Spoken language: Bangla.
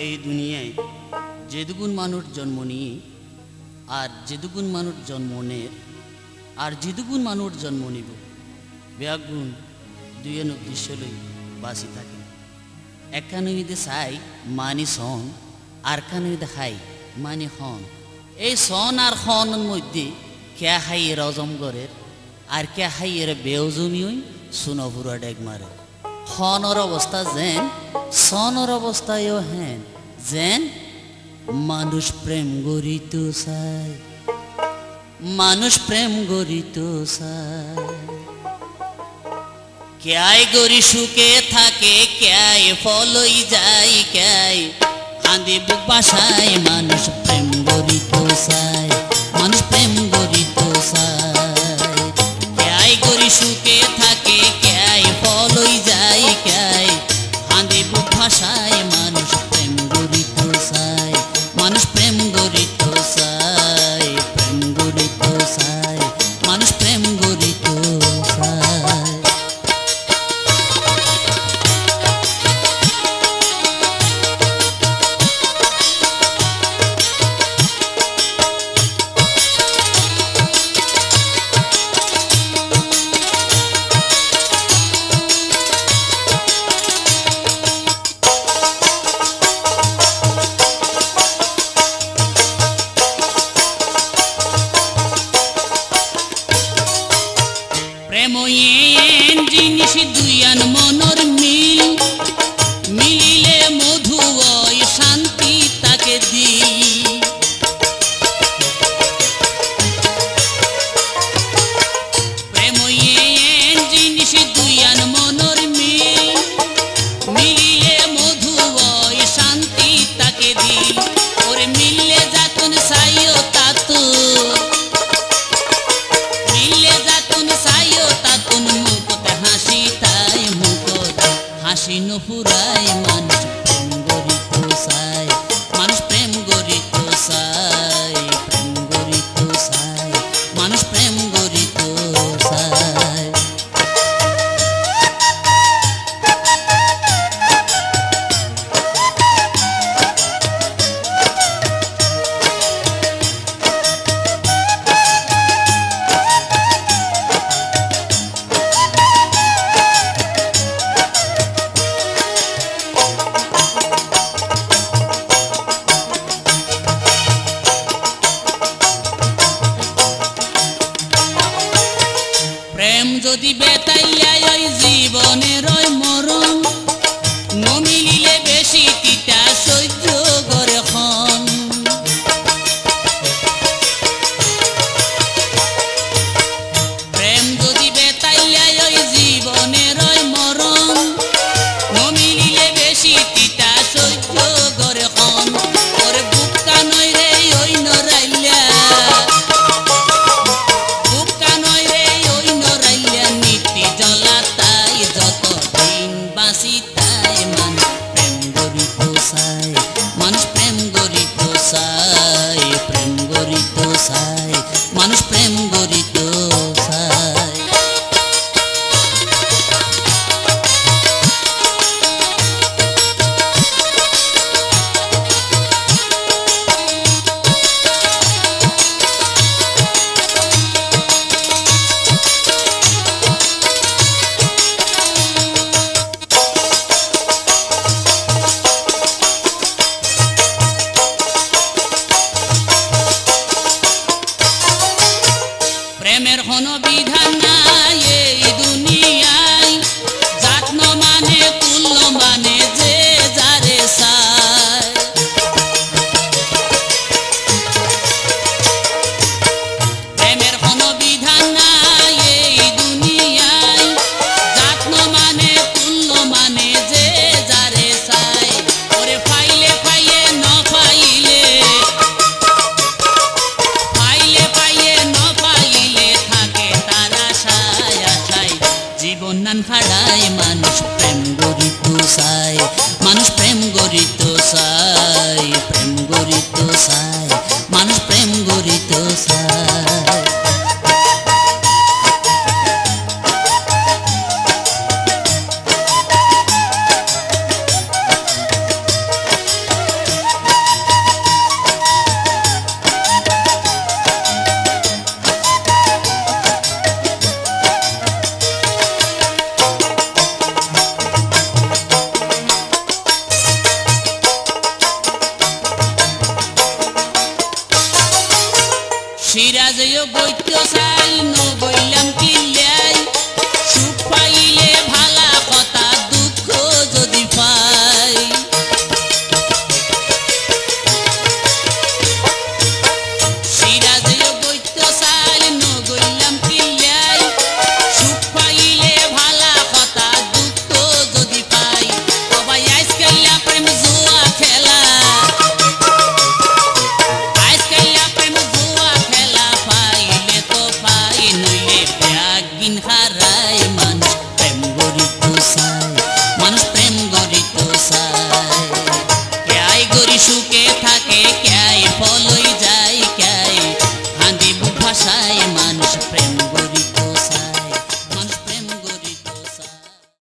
এই দুনিয়ায় যেদুগুণ মানুষ জন্ম নিয়ে আর যেদুগুণ মানুষ জন্ম নের আর যেদুগুণ মানুষ জন্ম নিব ব্যাগুণ দুইয়ের উদ্দেশ্য লই বাঁচি থাকে। একখানুইদে চাই মানি সন আর খানুইদে খাই মানি খন। এই সন আর খনের মধ্যে কে খাই এর অজমগরের আর কে খাই এর বেওজনীয় সুনভুরা ডেগ মারে। খনর অবস্থা যেন সনর অবস্থায়ও হেন যেন মানুষ প্রেম গরিত চাই, মানুষ প্রেম গরিত চাই। ক্যায় গরি সুখে থাকে ক্যায় ফলই যায় ক্যায় কাঁদে বুক বাসায় মানুষ প্রেম গরিত চাই, মানুষ প্রেম গরিত চাই। ক্যায় গরি সুখে থাকে ক্যায় ফলই যায় ক্যায় কাঁদে বুক ভাষায় মানুষ প্রেম গরিত চাই, মানুষ প্রেম গরিত চাই, প্রেম গরিত চাই, মানুষ প্রেম গরিত চাই। প্রেম এন জিনিস দুইয়ান মনর মিল মিলিলে মধু ওই শান্তি তাকে দি। প্রেম এন জিনিস দুইয়ান মনর মিল মিলিলে মধু ওই শান্তি তাকে দি। ওরে মিললে যাতন চাইও তাতো মিললে যাতন চাইও তাতন মুখতে হাসি তাই মুখতে হাসি নফুরাই মানুষ প্রেম গরিত চাই, মানুষ প্রেম গরিত চাই, প্রেম গরিত চাই, মানুষ প্রেম গরিত চাই। প্রেম যদি বেতাইলাই ওই জীবনের ওই মরণ নমিলিলে বেশি তিতা সহ্য করে খন। প্রেম যদি বেতাইলাই ওই জীবনের ওই মরণ নমিলিলে বেশি তিতা সহ্য করে খন। ওরে বুকা নই রে ওই নরাইলা মানুষ প্রেম গরিত চাই, প্রেম গরিত চাই, মানুষ প্রেম গরিত চাই। সুখে থাকে ক্যায় ফল